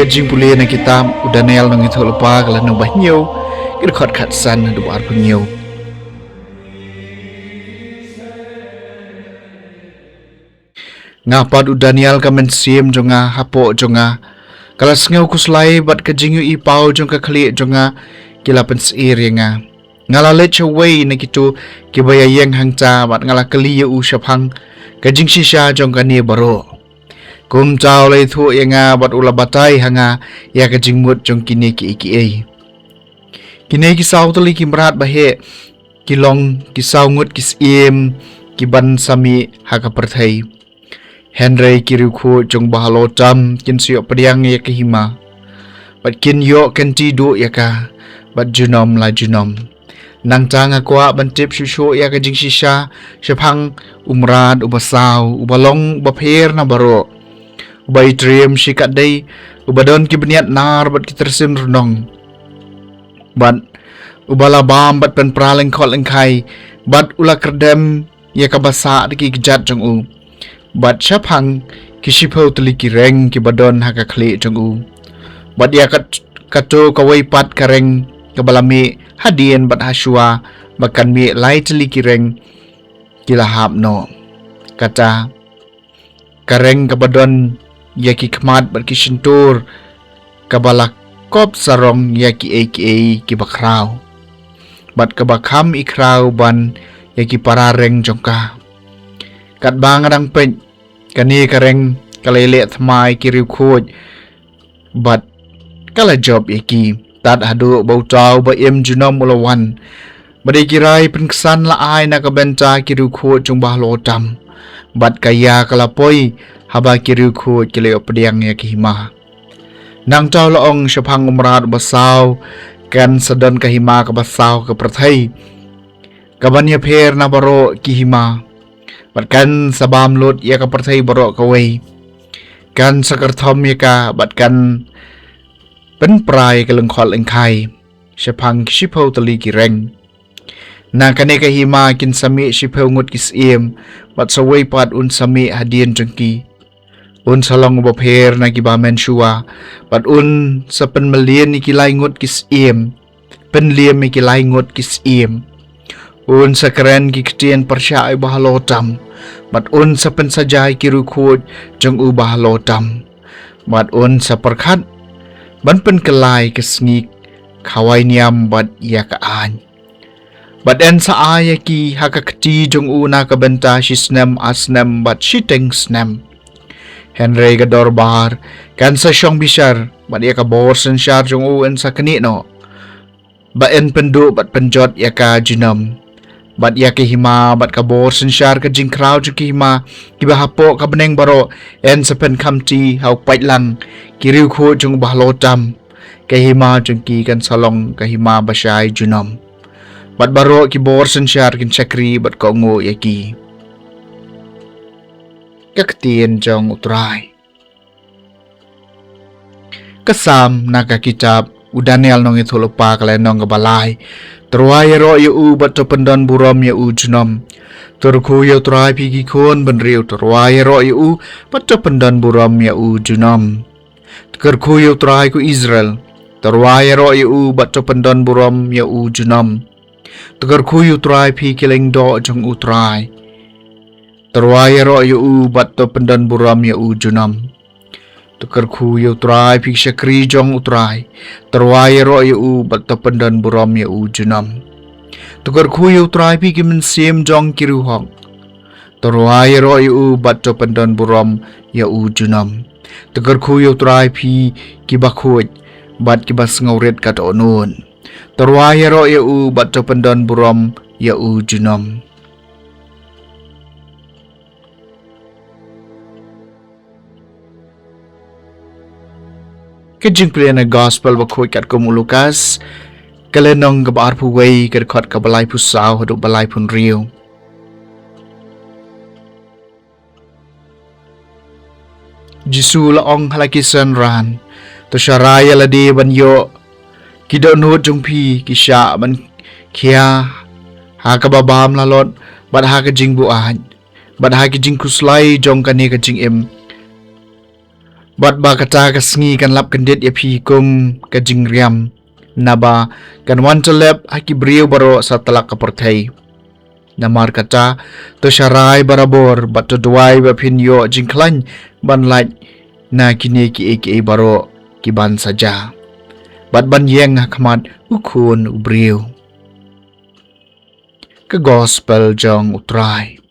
Kajing puli na kitab udah nel nang itu lupa kalau nang banyo kita khot khat san du bar punyo. Ngapa du Daniel kamen sim jonga hapo jonga kalau sengau kuslai bat kajing yu ipau jonga kali jonga kila pensir nga ngala leche wei na kitu kibaya yang hangca bat ngala kali yu shapang kajing shisha jonga ni baro. Kum chao lay thu nga bat ula batay hanga ya kajing mut jong kini ki iki ay. Kini ki saw tali ki merat bahe ki long ki saw ngut ki sim ki ban sami haka perthai. Henry ki rukhu jong bahalo tam kin siyo padiang ya ki hima. Bat kin yo ken ti du ya ka bat junom la junom. Nang tanga kwa ban tip shushu ya kajing shisha shapang umrad ubasaw ubalong bapher na baro. Ubai trim shikat day ubadon ki beniat nar bat ki tersim renong bat ubala bam bat pen praleng khol engkai bat ula kerdem ya kabasa ki gejat jong u bat shapang ki shipau teli ki reng ki badon haka kli jong u bat ya kato kawai pat kareng kabalami hadien bat hasua bakan mi lai teli ki reng ki lahap no kata kareng kabadon yaki kmat bat ki shintur kabalak kop sarong yaki aka ki bakrau bat kabakam ikrau ban yaki parareng jongka kat bang adang pen kani kareng kalele thmai ki riu khoj bat kala job yaki tat hadu bau tau ba em junom ulawan badai kirai penksan la ai na kabenta ki riu khoj jong bah lo tam bat kaya kalapoi haba kiriu khu kileo pediang ya kihima nang tau laong shapang umrat basaw kan sadon kahima ka basaw ka prathai kabanya pher na baro kihima bat kan sabam lut ya ka prathai baro ka wei kan sakarthom ya ka bat kan pen prai ka lengkhol engkai shapang shipau tali ki reng na kane kahima kin sami shipau ngut kisiem bat sawai pat un sami hadien jengki un salong bapher na kibamen shua bat un sa pen melien ikilai ngut kis iem pen liem ikilai ngut kis iem un sa keren ki ktien persya ai bahalotam bat un sa pen sajai kiru khut jong u bahalotam bat un sa perkhat ban pen kelai kesngik khawai niam bat ya ka an bat en sa aya ki haka kti jong u na ka benta shisnem asnem bat shiteng snem Henry gador bar kan sa syong bishar bat ya ka bor sen syar jong u en sa kani no ba en pendu bat penjot ya ka jinam bat ya ki hima bat ka bor sen syar ka jing kraw ju ki hima ki ba hapo ka beneng baro en sa pen kamti hau pait lang ki riu khu jong bah lotam ka hima jong ki kan salong ka hima basai junam bat baro ki bor sen syar kin chakri bat ko ngo ya ki kakatien jong utrai kasam naga kitab udanel nong itu lupa kalian nong kebalai terwai ro yu bat to pendon buram ya ujnom terku ya utrai pigi kon benriu terwai ro yu bat to pendon buram ya ujnom terku ya utrai ku Israel terwai ro yu bat to pendon buram ya ujnom terku ya utrai pigi leng do jong utrai terwaya ro yu bat to pendan buram ya junam tukar khu yu trai pik shakri jong utrai terwaya ro yu bat to pendan buram ya junam tukar khu yu trai pik min sim jong kiru hong terwaya ro yu bat to pendan buram ya junam tukar khu yu trai pi ki bakhoj bat ki bas ngauret kat onun terwaya ro yu bat to pendan buram ya junam Kejing pilihan gospel bakoi kat kum Lukas kalenong gabar puway kat kot kabalai pusaw haduk balai pun riu Jisu laong halakisan ran to syaraya ladi ban yo kido nut jong pi kisya ban kia ha kababam lalot bat ha kejing buah bat ha kejing kuslai jong kani kejing im Bat ba kata kasngi kan lap kendit ya pikum ka jingriam. Naba kan wan telep haki beriu baro sa telak kaportei. Namar kata to syarai barabor bat to duai ba pinyo jingklan ban lait na kini ki eki baro kiban saja. Bat ban yeng kamat ukun ubriu. Ke gospel jong utrai.